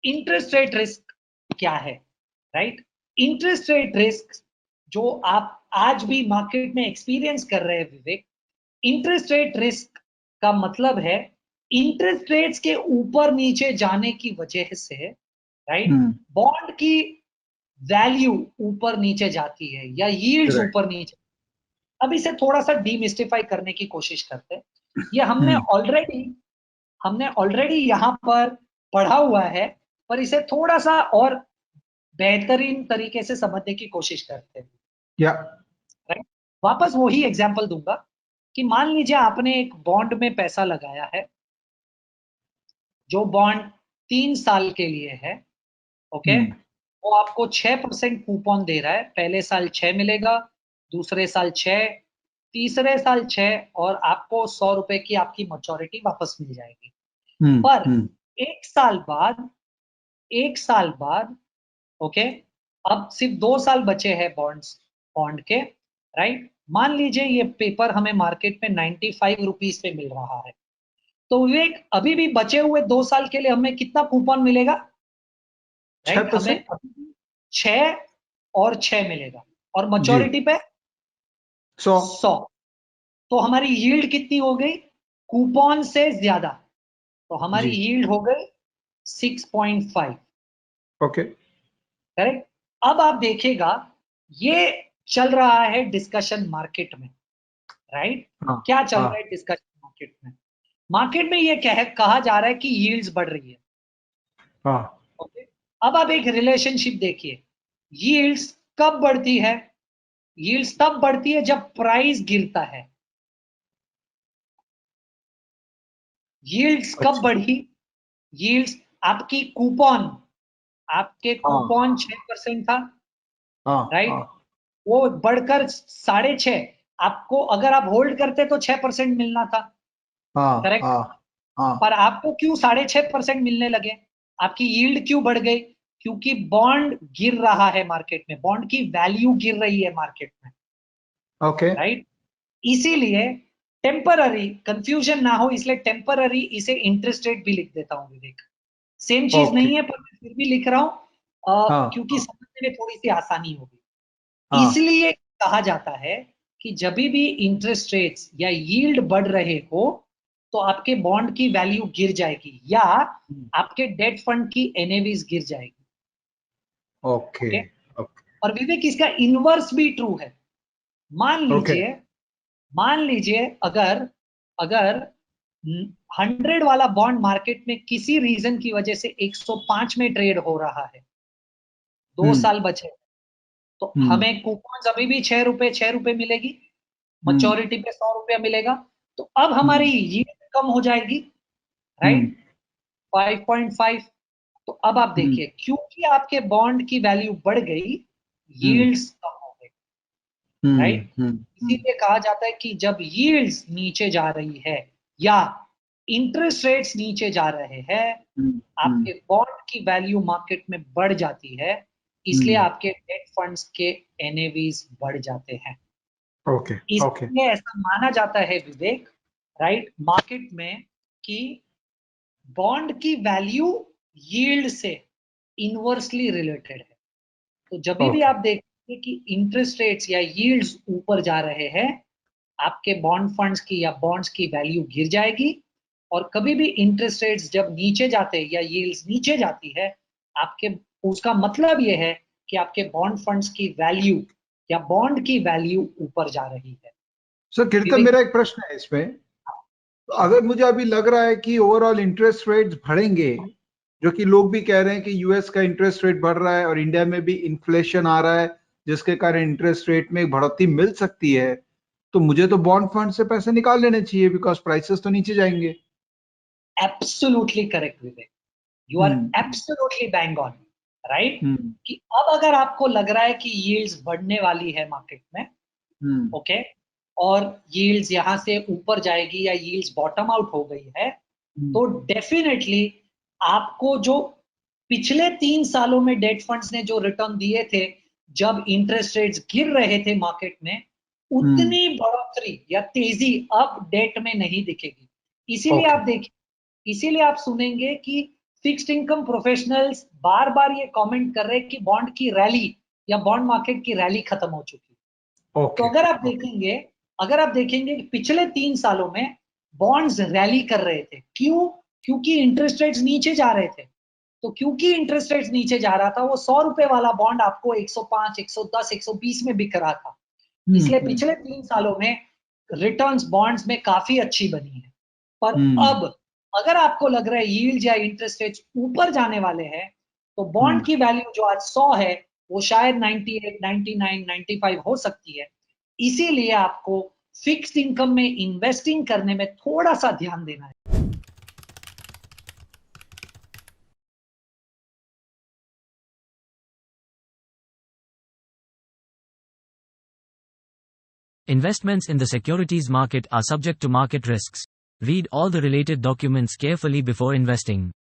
Interest rate risk क्या है, right? Interest rate risk जो आप आज भी मार्केट में एक्सपीरियंस कर रहे हैं विवेक, इंटरेस्ट रेट रिस्क का मतलब है इंटरेस्ट रेट्स के ऊपर नीचे जाने की वजह से, राइट, बॉन्ड की वैल्यू ऊपर नीचे जाती है या यील्ड्स ऊपर नीचे। अब इसे थोड़ा सा डीमिस्टिफाई करने की कोशिश करते हैं। ये हमने ऑलरेडी यहां पर पढ़ा हुआ है, पर इसे थोड़ा सा और बेहतरीन तरीके से समझने की कोशिश करते हैं। राइट, वापस वही एग्जांपल दूंगा कि मान लीजिए आपने एक बॉन्ड में पैसा लगाया है, जो बॉन्ड 3 साल के लिए है, ओके। वो आपको 6% कूपन दे रहा है। पहले साल 6 मिलेगा, दूसरे साल 6, तीसरे साल 6, और आपको 100 रुपए की आपकी मैच्योरिटी वापस मिल जाएगी। पर एक साल बाद, ओके, अब सिर्फ 2 साल बचे हैं बॉन्ड के, राइट। मान लीजिए ये पेपर हमें मार्केट में 95 रुपीज पे मिल रहा है, तो विवेक अभी भी बचे हुए 2 साल के लिए हमें कितना कूपन मिलेगा, राइट? हमें अभी भी 6 और 6 मिलेगा, और मैच्योरिटी पे 100। तो हमारी यील्ड कितनी हो गई कूपन से ज्यादा? तो हमारी यील्ड हो गई 6.5। Okay, correct. अब आप देखिएगा ये चल रहा है डिस्कशन मार्केट में, राइट? क्या चल रहा है डिस्कशन मार्केट में? मार्केट में ये कहा जा रहा है कि यील्ड्स बढ़ रही है। ओके, अब आप एक रिलेशनशिप देखिए, यील्ड्स कब बढ़ती है? यील्ड्स तब बढ़ती है जब प्राइस गिरता है। यील्ड्स कब बढ़ी? यील्ड्स आपकी कूपन, आपके कूपन 6% था, राइट? वो बढ़कर 6.5, आपको अगर आप होल्ड करते तो 6% मिलना था, करेक्ट। पर आपको क्यों 6.5% मिलने लगे? आपकी यील्ड क्यों बढ़ गई? क्योंकि बॉन्ड गिर रहा है मार्केट में, बॉन्ड की वैल्यू गिर रही है मार्केट में, ओके, राइट। इसीलिए टेम्पररी कंफ्यूजन ना हो, इसलिए टेम्पररी इसे इंटरेस्ट रेट भी लिख देता हूं विवेक। सेम चीज नहीं है, पर मैं फिर भी लिख रहा हूं क्योंकि समझने में थोड़ी सी आसानी होगी। इसलिए कहा जाता है कि जब भी इंटरेस्ट रेट्स या यील्ड बढ़ रहे हो तो आपके बॉन्ड की वैल्यू गिर जाएगी या आपके डेट फंड की एनएवीज गिर जाएगी। ओके, और विवेक इसका इनवर्स भी ट्रू है। मान लीजिए अगर अगर 100 वाला बॉन्ड मार्केट में किसी रीजन की वजह से 105 में ट्रेड हो रहा है, 2 साल बचे, तो हमें कूपन अभी भी 6 रुपए मिलेगी, मैच्योरिटी पे 100 रुपया मिलेगा। तो अब हमारी यील्ड कम हो जाएगी, राइट, 5.5। तो अब आप देखिए, क्योंकि आपके बॉन्ड की वैल्यू बढ़ गई, यील्ड्स कम हो गई, राइट। इसीलिए कहा जाता है कि जब यील्ड्स नीचे जा रही है या इंटरेस्ट रेट्स नीचे जा रहे हैं, आपके बॉन्ड की वैल्यू मार्केट में बढ़ जाती है, इसलिए आपके डेट फंड्स के एनएवीज बढ़ जाते हैं। इसलिए ऐसा माना जाता है विवेक, राइट, मार्केट में, कि बॉन्ड की वैल्यू यील्ड से इनवर्सली रिलेटेड है। तो जब भी आप देखिए कि इंटरेस्ट रेट्स या यील्ड्स ऊपर जा रहे हैं, आपके बॉन्ड फंड्स की या बॉन्ड्स की वैल्यू गिर जाएगी। और कभी भी इंटरेस्ट रेट्स जब नीचे जाते हैं या यील्ड्स नीचे जाती है, आपके, उसका मतलब यह है कि आपके बॉन्ड फंड्स की वैल्यू या बॉन्ड की वैल्यू ऊपर जा रही है। सर कीर्तन, मेरा एक प्रश्न है इसमें। तो अगर मुझे अभी लग रहा है कि ओवरऑल इंटरेस्ट रेट्स बढ़ेंगे, जो कि लोग भी कह रहे हैं कि यूएस का इंटरेस्ट रेट बढ़ रहा है और इंडिया में भी इन्फ्लेशन आ रहा है, जिसके कारण इंटरेस्ट रेट में बढ़ोतरी मिल सकती है, तो मुझे तो बॉन्ड फंड से पैसे निकाल लेने चाहिए, बिकॉज प्राइसेस तो नीचे जाएंगे। Absolutely correct Vivek, you are absolutely bang on, right. कि अब अगर आपको लग रहा है कि यील्ड्स बढ़ने वाली है मार्केट में, ओके, और यील्ड्स यहां से ऊपर जाएगी या यील्ड्स बॉटम आउट हो गई है, तो डेफिनेटली आपको जो पिछले 3 सालों में डेट फंड्स ने जो रिटर्न दिए थे जब इंटरेस्ट रेट्स गिर रहे थे मार्केट में, उतनी बढ़ोतरी या तेजी अब डेट में नहीं दिखेगी। इसीलिए आप देखिए, इसीलिए आप सुनेंगे कि फिक्स्ड इनकम प्रोफेशनल्स बार बार ये कमेंट कर रहे हैं कि बॉन्ड की रैली या बॉन्ड मार्केट की रैली खत्म हो चुकी है। तो अगर आप देखेंगे कि पिछले 3 सालों में बॉन्ड्स रैली कर रहे थे, क्यों? क्योंकि इंटरेस्ट रेट्स नीचे जा रहे थे। तो क्योंकि इंटरेस्ट रेट्स नीचे जा रहा था, वो 100 रुपए वाला बॉन्ड आपको 105, 110, 120 में बिक रहा था। इसलिए पिछले 3 सालों में रिटर्न्स बॉन्ड्स में काफी अच्छी बनी है। पर अब अगर आपको लग रहा है यील्ड या इंटरेस्ट रेट्स ऊपर जाने वाले हैं, तो बॉन्ड की वैल्यू जो आज 100 है वो शायद 98, 99, 95 हो सकती है। इसीलिए आपको फिक्स्ड इनकम में इन्वेस्टिंग करने में थोड़ा सा ध्यान देना है। Investments in the securities market are subject to market risks. Read all the related documents carefully before investing.